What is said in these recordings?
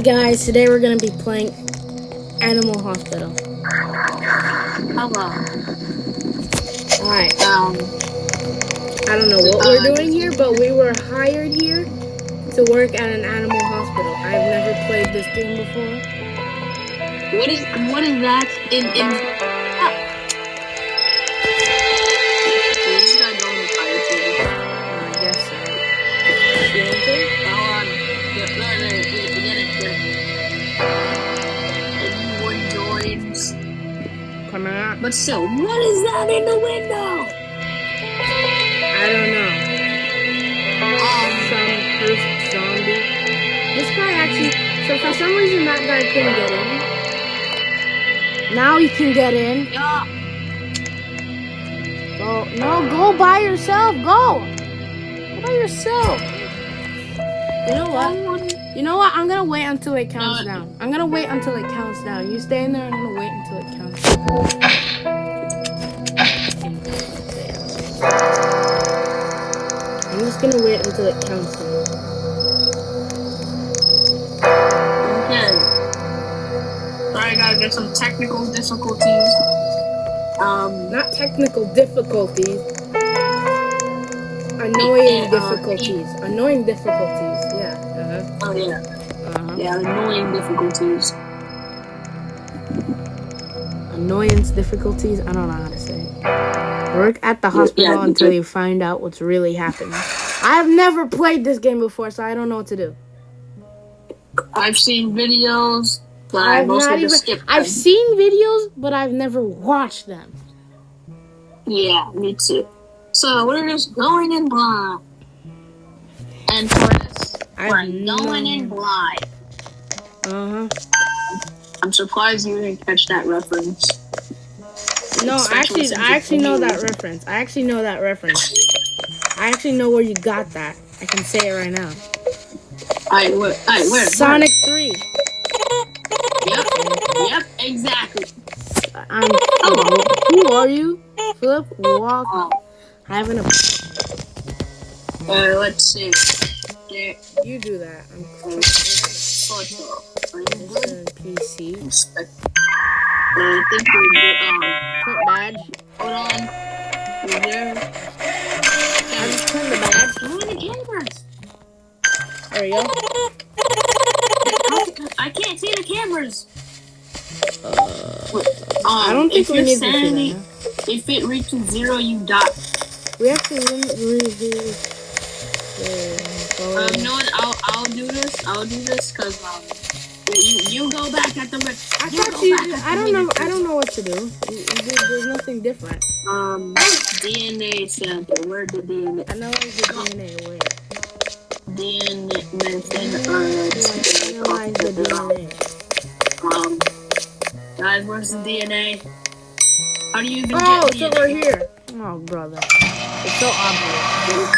guys, today we're gonna be playing Animal Hospital. Hello. Alright, I don't know what we're doing here, but we were hired here to work at an animal hospital. I've never played this game before. What is that in We're just gonna go in the fire too. I guess so. You want to? Hold on. Get it. Anyone joins. Come on. But still, what is that in the window? I don't know. Some cursed zombie. This guy actually, so for some reason that guy couldn't get in. Now he can get in. Yeah. Go by yourself. Go by yourself. You know what? I'm gonna wait until it counts down. You stay in there. I'm gonna wait until it counts down. I'm just gonna wait until it counts down. Okay. Sorry guys, there's some technical difficulties. Not technical difficulties. Annoying difficulties. Annoying difficulties. Yeah. Oh yeah. Yeah, annoying difficulties. Annoyance difficulties. I don't know how to say it. Work at the hospital until you find out what's really happening. I've never played this game before, so I don't know what to do. I've seen videos, but I've seen videos, but I've never watched them. Yeah, me too. So we're just going in blind. And for this, we're going in blind. I'm surprised you didn't catch that reference. No, I actually know that reference. I actually know where you got that. I can say it right now. Where? Sonic 3. Yep, exactly. Who are you? Philip Walk. Having a. Let's see. You do that. I'm PC. I think we're good. Print badge. Hold on. We're there. I just print the badge. Where are the cameras? There you go. I can't see the cameras. I don't think we need to see that. If it reaches 0, you die. We have to limit. You know what? I'll do this. Cause you go back at the. I don't know what to do. There's nothing different. DNA sample. Where the DNA? Analyze the DNA. Where? DNA. Analyze the DNA. Guys, where's the DNA? How do you even get so DNA? we're here. Oh, brother. It's so obvious.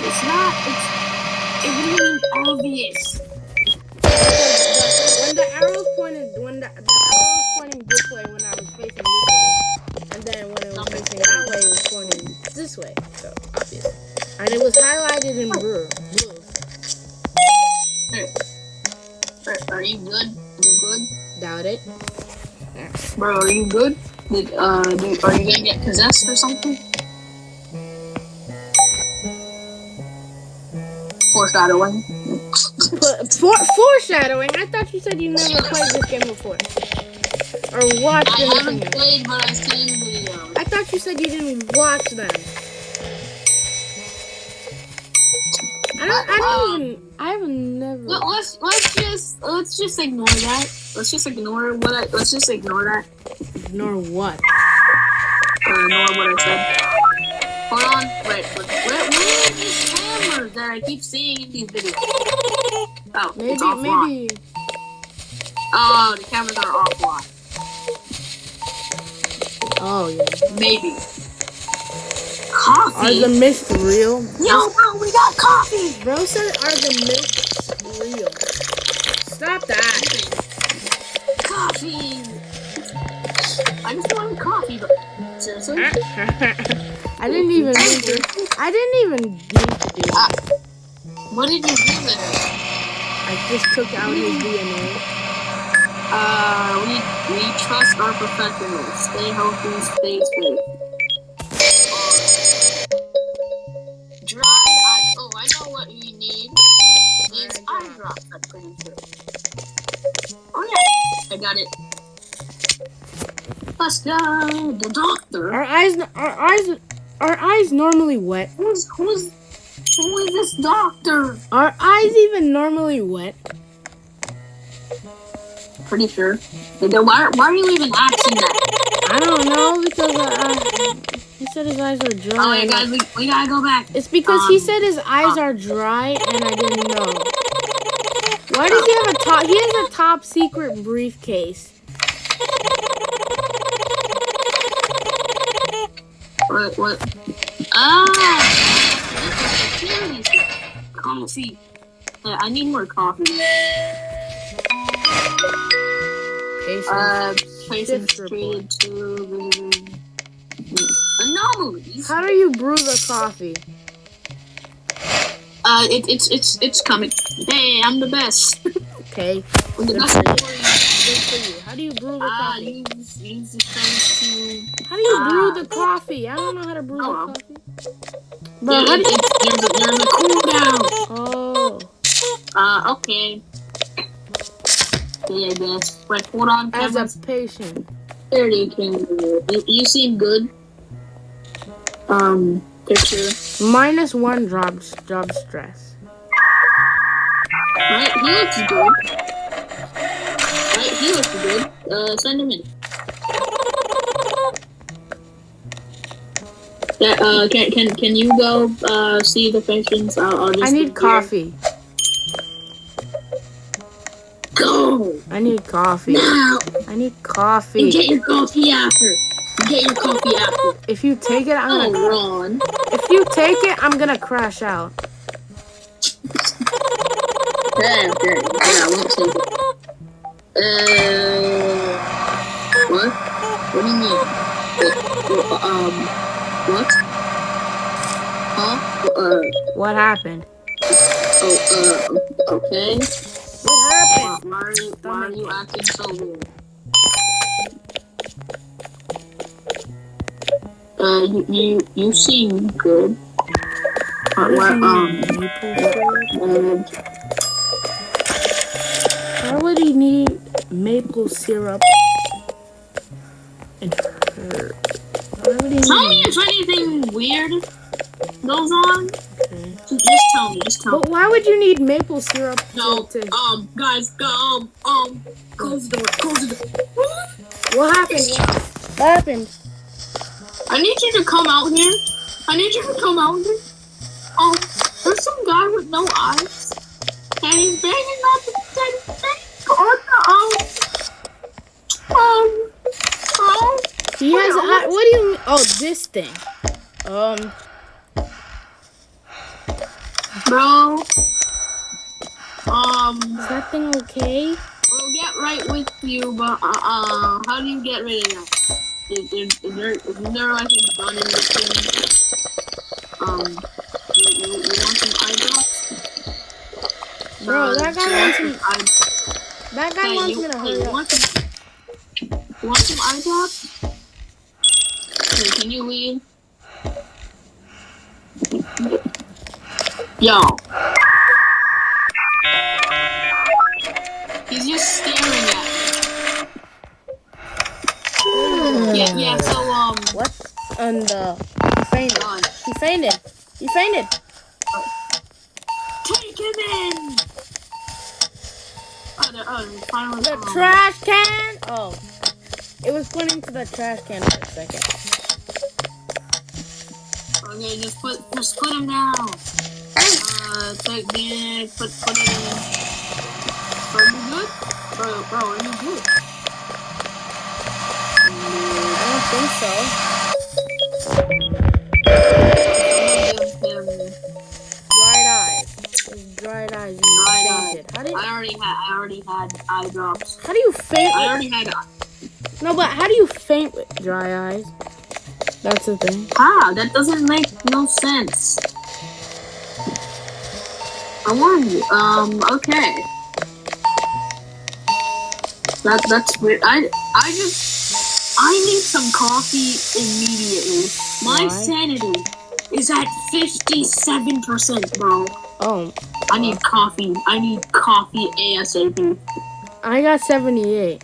It's not. It's really obvious. When the arrow's pointing this way when I was facing this way, and then when it was facing that way, it was pointing this way. So obvious. And it was highlighted in blue. Are you good? Doubt it. Bro, are you good? Are you gonna get possessed or something? Foreshadowing. Foreshadowing? I thought you said you never played this game before. Or watched anything. I haven't played, but I've seen videos. I thought you said you didn't watch them. I've never. Let's just ignore that. Let's just ignore that. Ignore what? Ignore what I said. Hold on, wait. Where are these cameras that I keep seeing in these videos? Oh, it's offline. Maybe. Oh, the cameras are offline. Oh yeah. Maybe. Coffee. Are the myths real? Yo, bro, we got coffee. Bro said, "Are the myths real?" Stop that. Coffee. I just wanted coffee, but seriously. I didn't even need to do that. What did you do there? I just took out his DNA. We trust our professionals. Stay healthy, stay safe. Dried eye. Oh, I know what we need. These eye drops, I'm pretty sure. Oh yeah, I got it. Let's go. The doctor. Our eyes normally wet. Who is this doctor? Are eyes even normally wet? Pretty sure. Why are you even asking that? I don't know because he said his eyes are dry. Oh yeah, guys, we gotta go back. It's because he said his eyes are dry and I didn't know. Why does he have a top? He has a top secret briefcase. What? Coffee. Yeah, I need more coffee. Patients treated to anomalies. How do you brew the coffee? It's coming. Hey, I'm the best. Okay. I'm the best Good for you. How do you brew the coffee? Use the strength to. How do you brew the coffee? I don't know how to brew the coffee. Bro, there's a cool down. Oh. Okay. Okay, I guess. Right, hold on. As a patient. 30 can you seem good. Picture. -1 job stress. Right, he looks good. Right, he looks good. Send him in. Yeah, can you go see the patients? I'll just I need coffee. Go! I need coffee. Now! I need coffee. And get your coffee after. If you take it, I'm gonna Ron. If you take it, I'm gonna crash out. Okay, I won't take it. What? What do you mean? What? Huh? What happened? Okay. What happened? Why are you acting so weird? You seem good. Why would he need maple syrup and herb? Tell me if anything weird goes on. Okay. Just tell me. But why would you need maple syrup? No. Guys, close the door. What happened? What happened? I need you to come out here. There's some guy with no eyes, and he's banging on the He has eye. What do you mean? Oh, this thing. Bro. Is that thing okay? We'll get right with you, but how do you get rid of that? Is there like a gun in this thing? You want some eye drops? Bro, that guy wants me. That guy wants me to hurry up. You want some eye drops? Okay, can you leave? Yo. He's just staring at me. Yeah, so, What? And, he fainted. He fainted. Take him in! Finally. The trash can? Oh. It was pointing to the trash can for a second. Okay, just put him down. Take it, put it in. Bro, you good? Bro, are you good? I don't think so. Dried eyes. And fainted. I already had eye drops. How do you faint? I already had. No, but how do you faint with dry eyes? That's the thing. That doesn't make no sense. I warned you. Okay. That's weird. I need some coffee immediately. My Why? sanity is at 57%, bro. Oh. I need coffee. I need coffee ASAP. I got 78.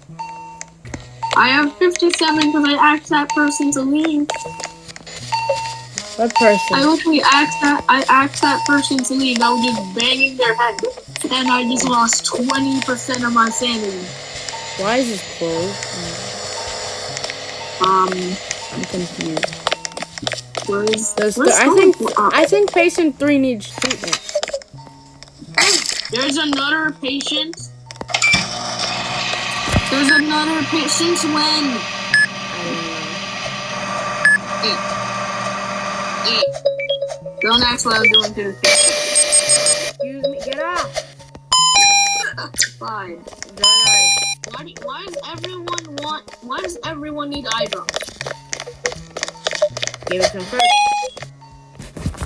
I have 57 because I asked that person to leave. What person? I literally asked that person to leave. I was just banging their head. And I just lost 20% of my sanity. Why is this closed? I'm confused. I think patient 3 needs treatment. There's another patient. Since when? Don't ask what I'm doing to the patient. Excuse me, get off. Fine. Dry Why does everyone need eye drops? Give it to him first.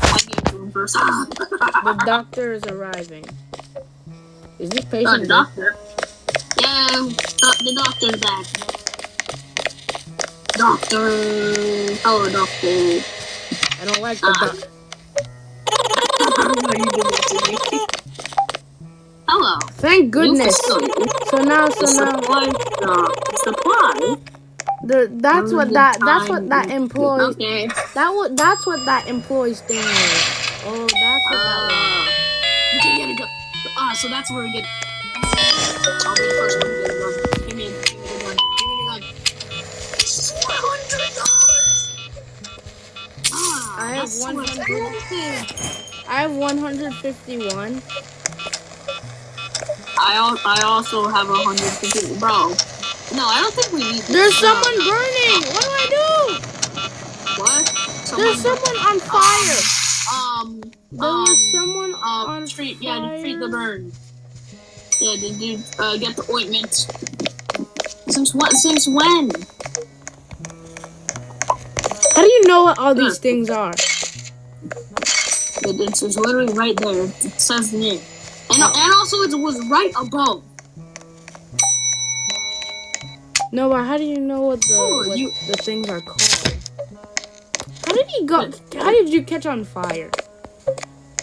I gave it to him first. The doctor is arriving. Is this patient? The doctor? Yeah, the doctor's back. Doctor. Hello, doctor. I don't like the doctor. Hello. Thank goodness. So now. Supply. That's what that employee. Okay. That's what that employee's thing was. Oh, that's what that was. Okay, gotta go. So that's where we get. I'll be the first one to get a gun. Give me the gun. $400. I have 100. I have 151. I also have 150. Bro. No, I don't think we need this. There's someone burning. What do I do? What? There's someone on fire. There's someone on treat. fire. Yeah, treat the burn. Yeah, get the ointment. Since what? Since when? How do you know what all these things are? It's literally right there. It says the name. And also it was right above. No, but how do you know what the things are called? How did you catch on fire?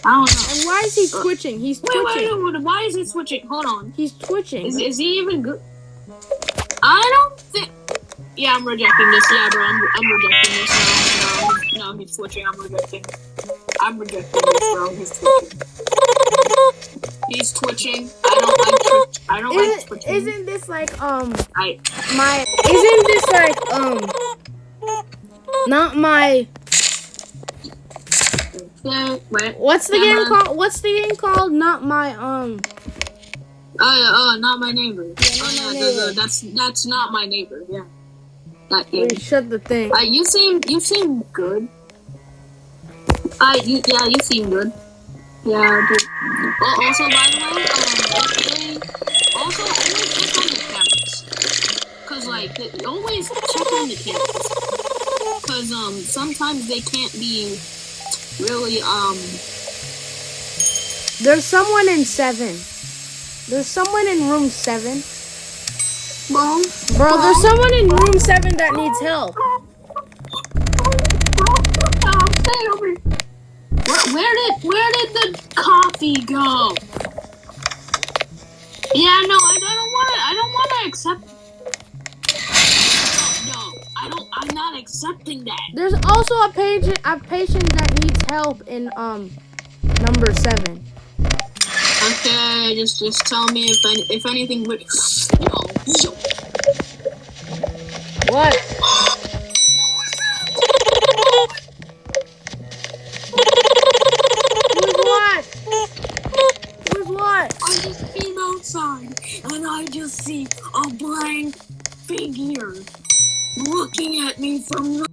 I don't know. And why is he twitching? He's twitching. Wait, why is he twitching? Hold on. He's twitching. Is he even good? I don't think. Yeah, I'm rejecting this. Yeah, bro, I'm rejecting this. No, he's twitching. I'm rejecting this, bro. He's twitching. I don't like twitching. Isn't this like Isn't this like not my Wait. What's the game called? What's the game called? Not my not my neighbor. Yeah, that's not my neighbor. Yeah. That game. Shut the thing. You seem good. You seem good. Yeah, dude. Also, by the way, always check on the cameras. Cause always check on the cameras. Cause sometimes they can't be really There's someone in 7. There's someone in room 7. Bro, there's someone in room 7 that needs help. Stay over here. Where did the coffee go? Yeah, no, I don't want to accept. No, I'm not accepting that. There's also a patient that needs help in number 7. Okay, just tell me if anything would. Yo. What? Who's what? I just came outside and I just see a blank figure looking at me from.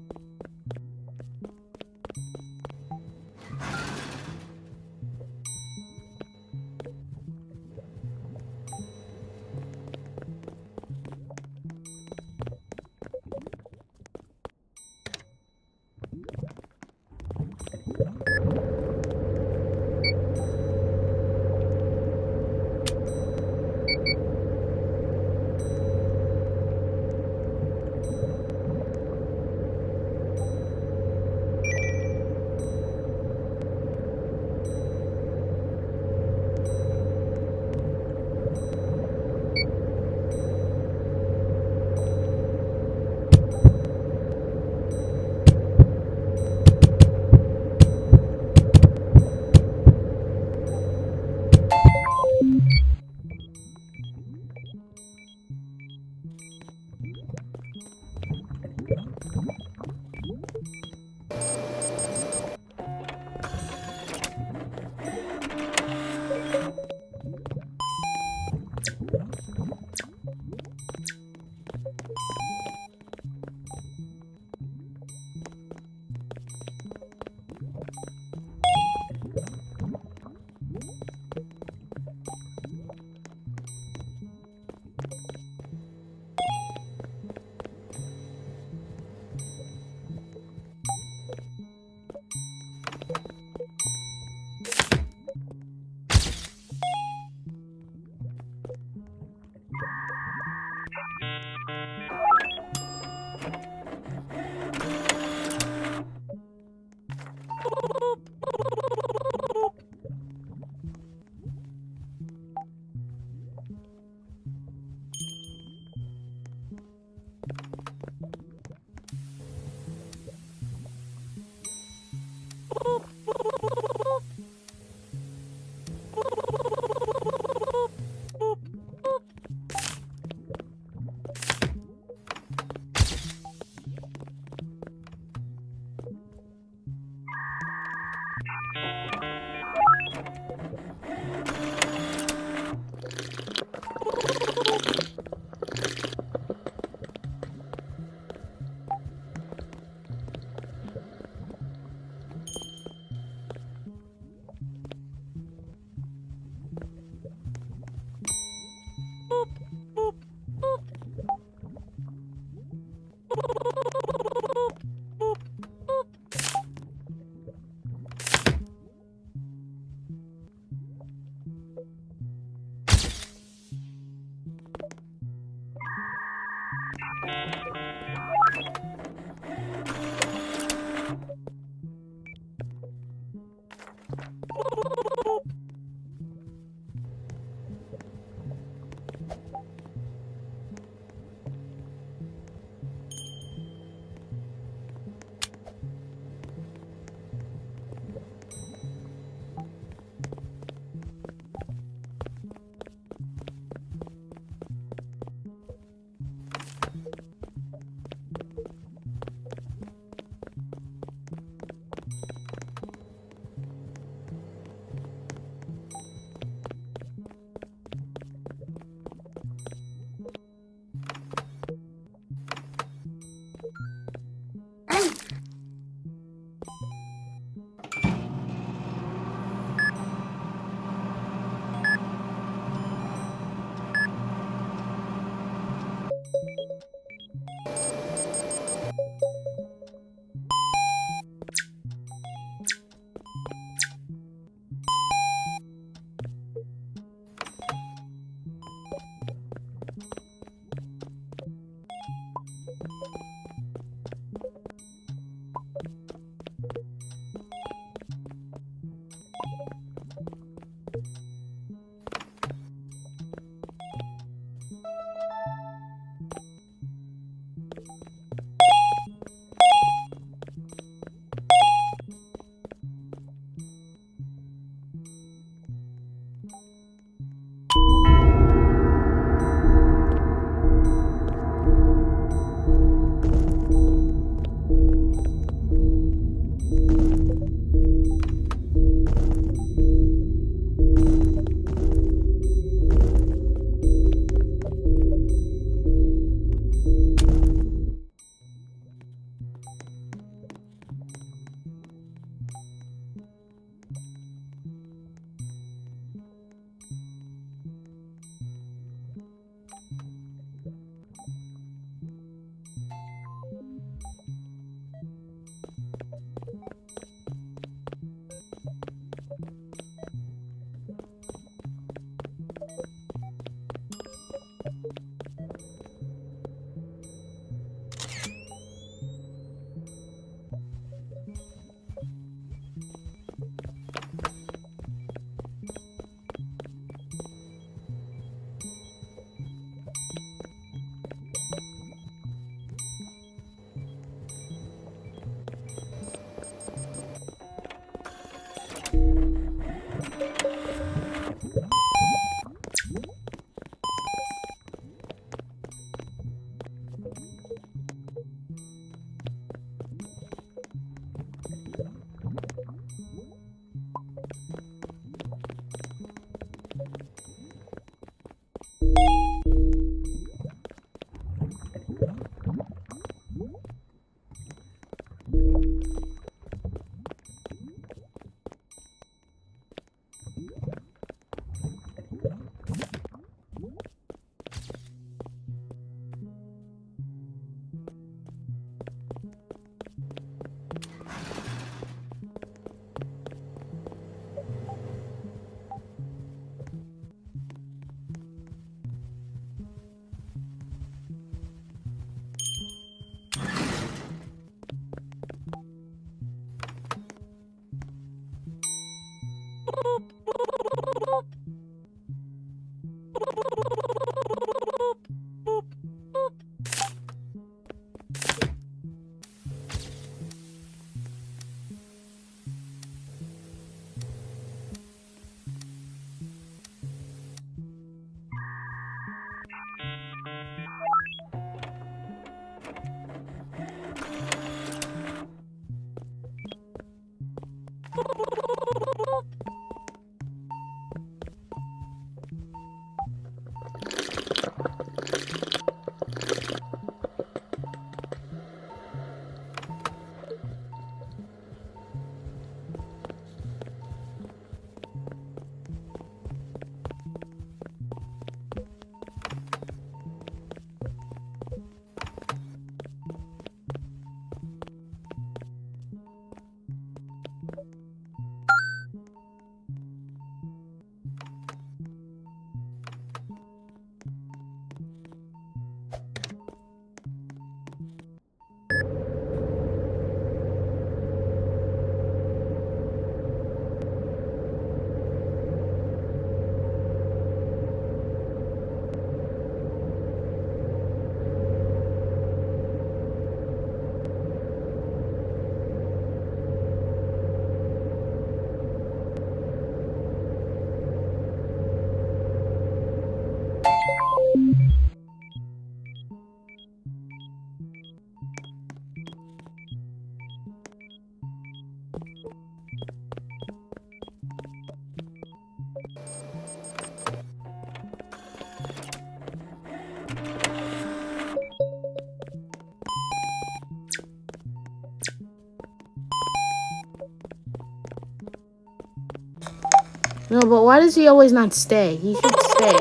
No, but why does he always not stay? He should stay.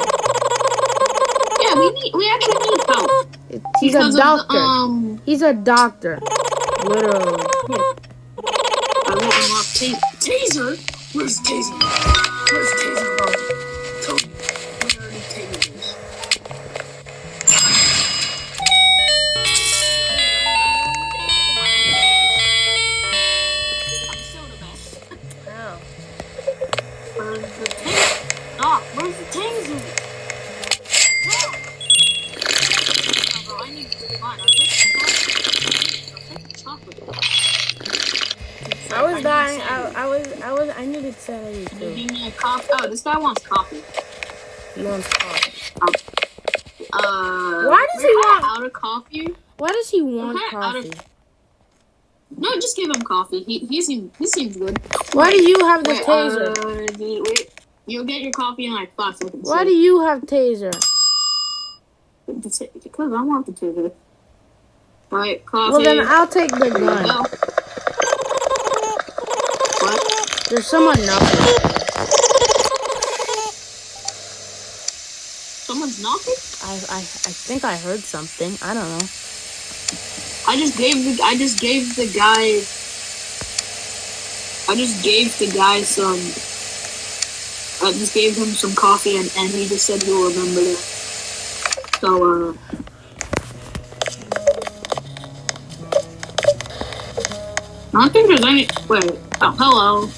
Yeah, we actually need help. He's Because a of the, doctor. He's a doctor. Literally. Yeah. I will unlock Taser? Where's Taser? Where's Taser, bro? Tell me where the Taser is. I'm still the best. How? The Taser sanity You too. give me a coffee. Oh, this guy wants coffee. He wants coffee. Why does he want- out of coffee? Why does he want kinda out of- coffee? No, just give him coffee. He seems good. Why do you have the Wait, taser? wait. You'll get your coffee in like 5 seconds. Why do you have taser? Because I want the taser. Alright, coffee. Well, then I'll take the There you gun. go. What? There's someone knocking. Someone's knocking? I think I heard something. I don't know. I just gave the him some coffee and he just said he'll remember that. So I don't think there's any wait, oh hello.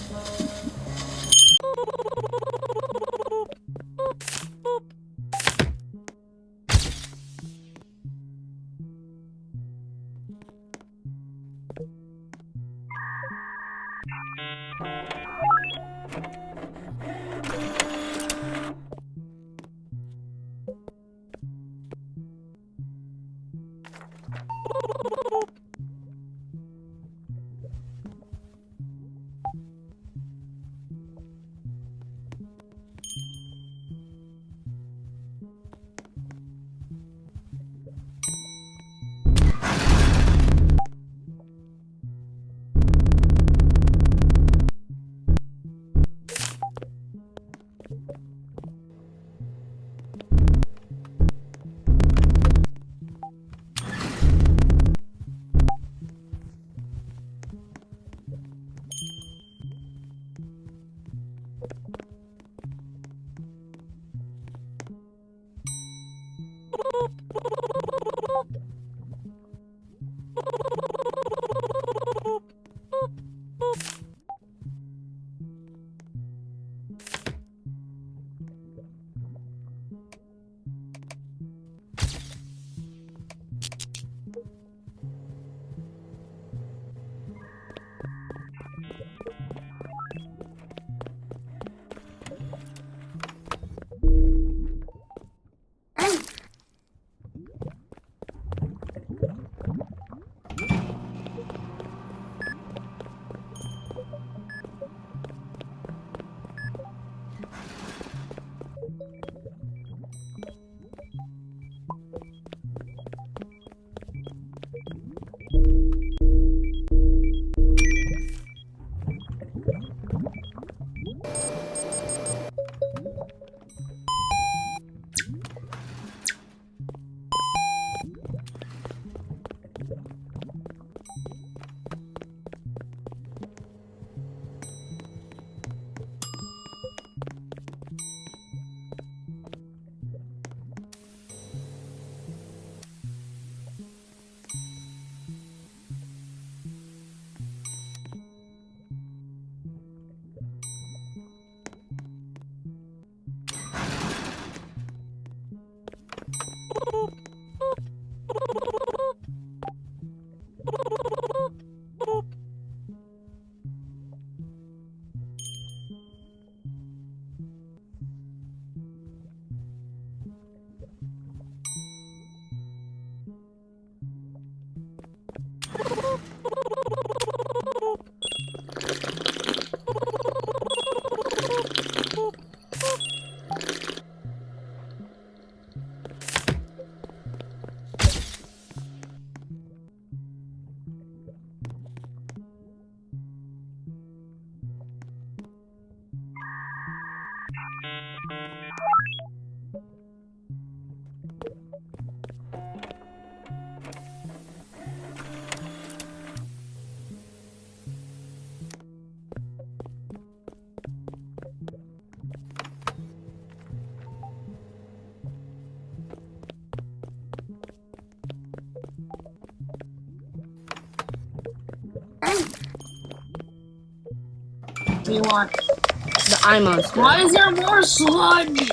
Do you want The eye monster. Why is there more sludge?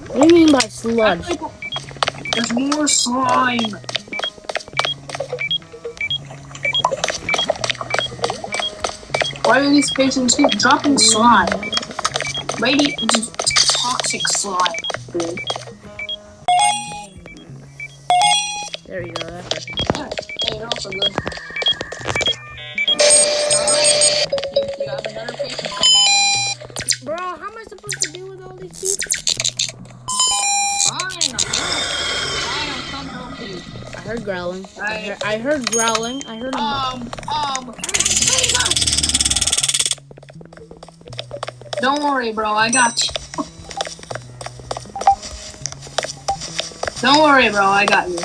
What do you mean by sludge? There's more slime. Why are these patients keep dropping slime? Just toxic slime, dude. There you go. That's perfect. Yeah, hey, you're also good. You have another patient coming. Bro, how am I supposed to deal with all these people? Fine, I'll come help you. I heard growling. Right. I heard growling. I heard Don't worry, bro. I got you. Don't worry, bro. I got you.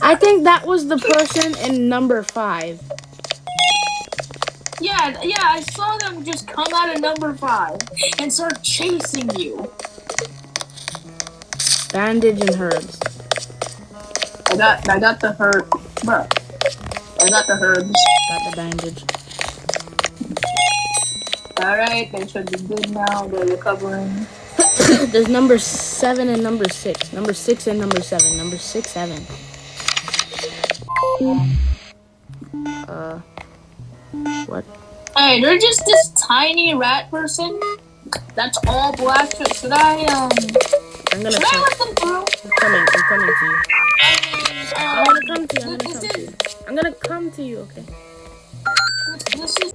I think that was the person in number 5. Yeah, I saw them just come out of number 5 and start chasing you. Bandage and herbs. I got the herb, bro. I got the herbs. Got the bandage. Alright, they should be good now. They're recovering. There's number 7 and number 6. Number 6 and number 7. Number 6, 7. What? Hey, they're just this tiny rat person. That's all black. Should I I'm gonna should I let them through? I'm coming to you. I'm gonna come to you. This I'm gonna come to you, okay? is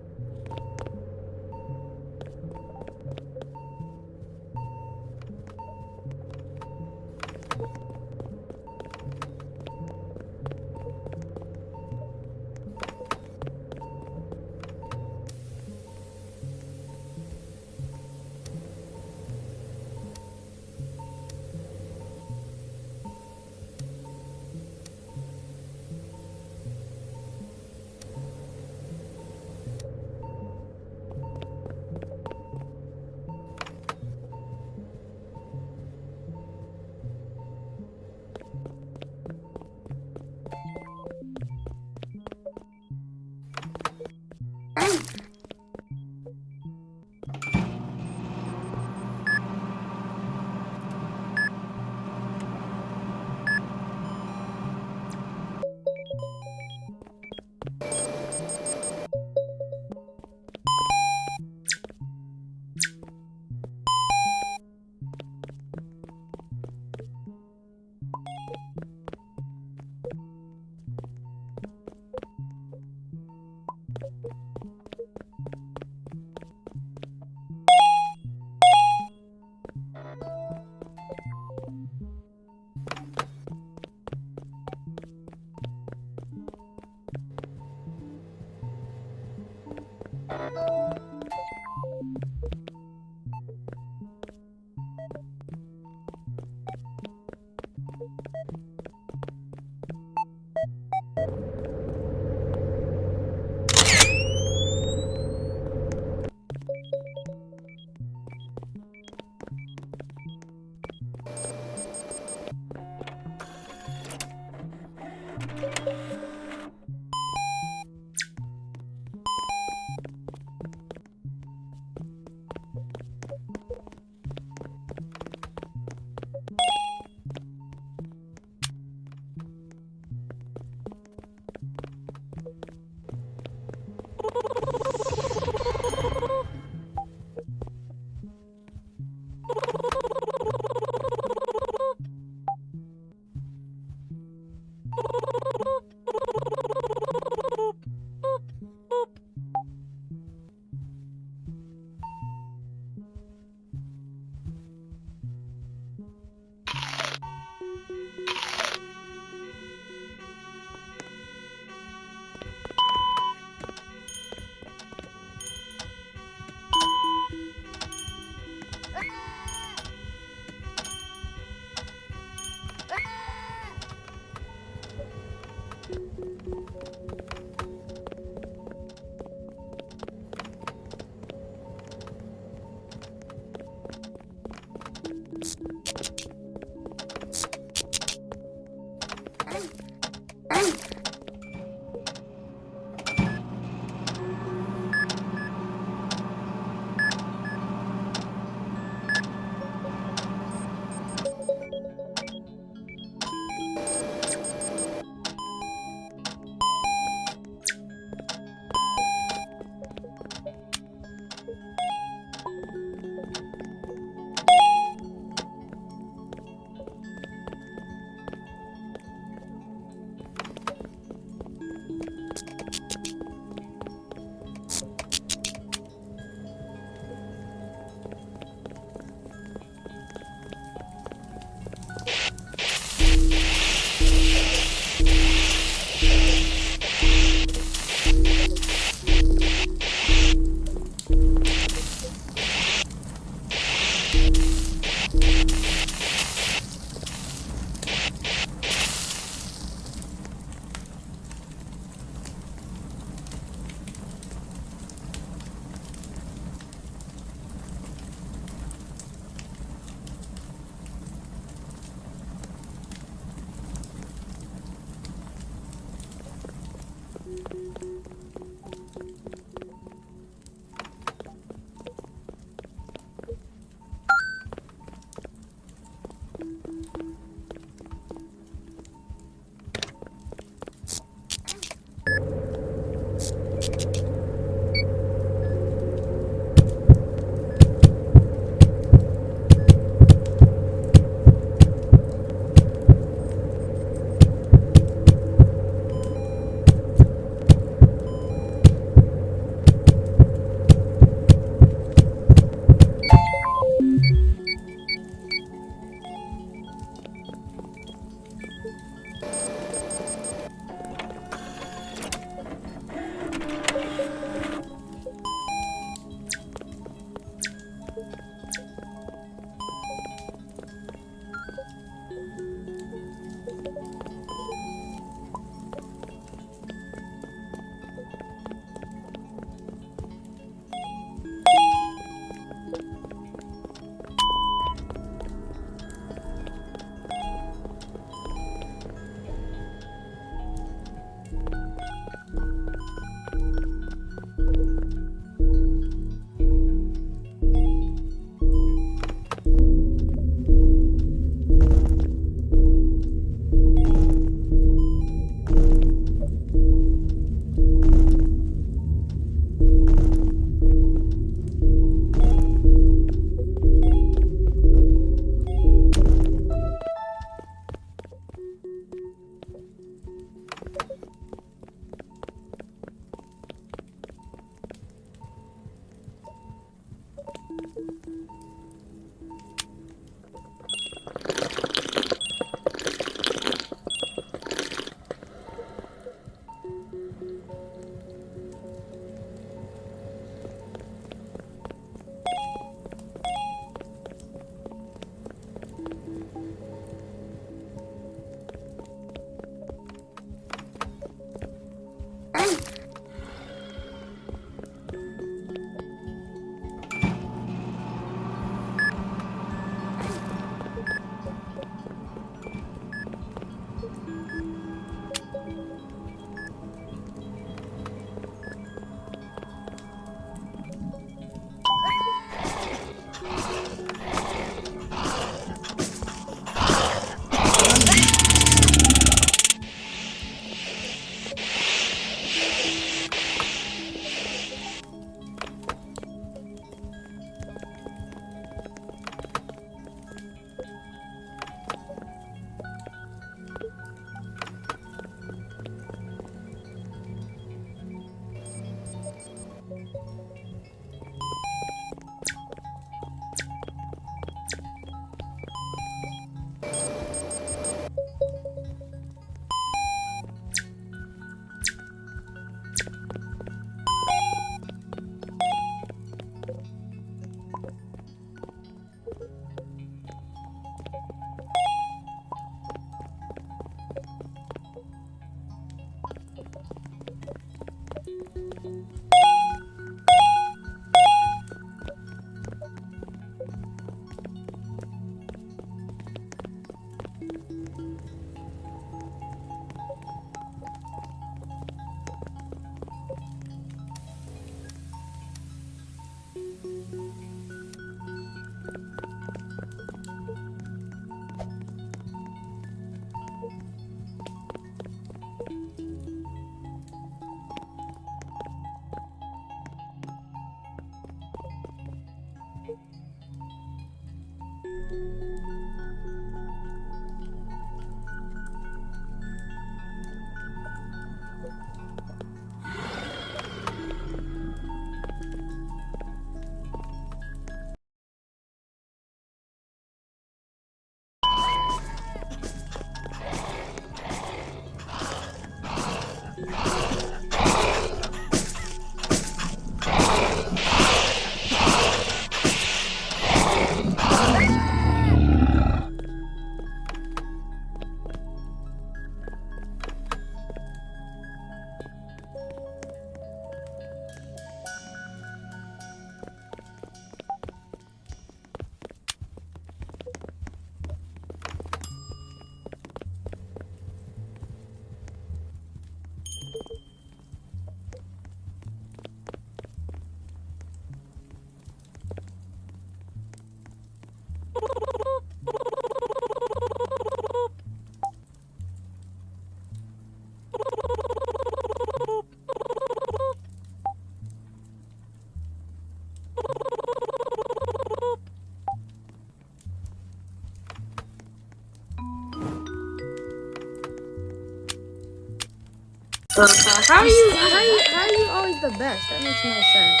How are you always the best? That makes no sense.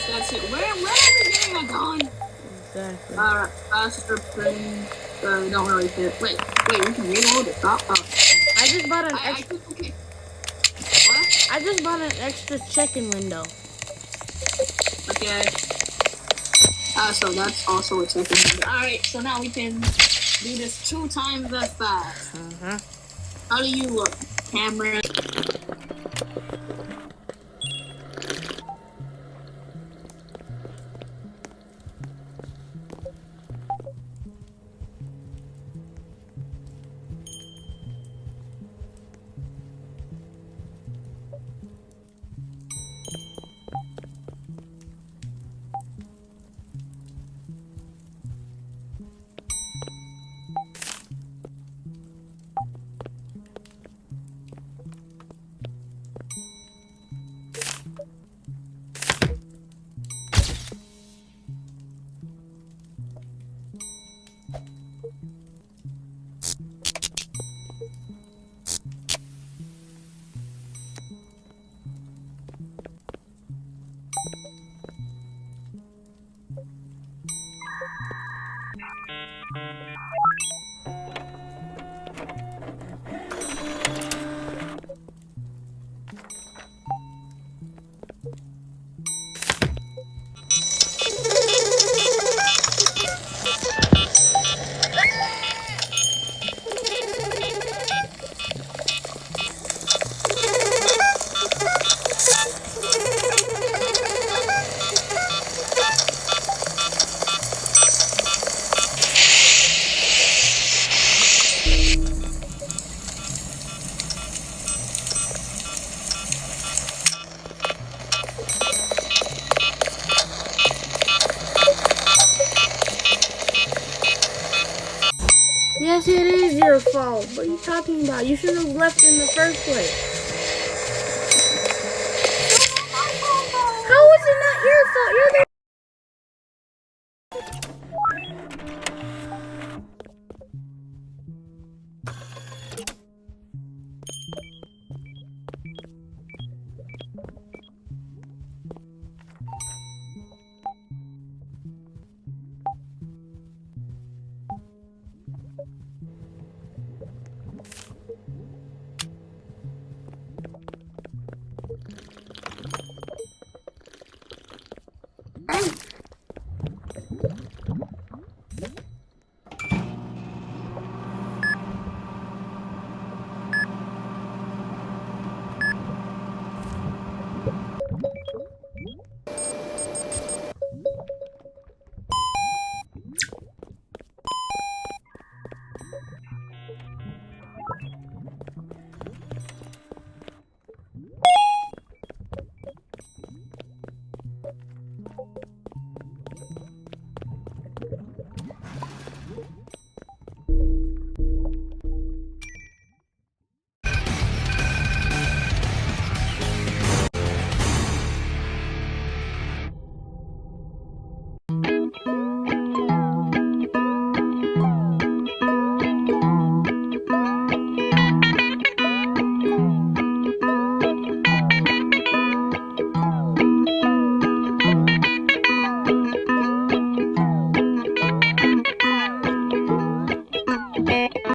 That's it. Where are we getting a gun? Exactly. Faster plane. Don't really fit. Wait, we can reload it. I just bought an extra. Okay. What? I just bought an extra check-in window. Okay. So that's also a second window. Alright, so now we can do this 2 times as fast. How do you look? Camera. your fault. What are you talking about? You should have left in the first place. How is it not your fault? You're the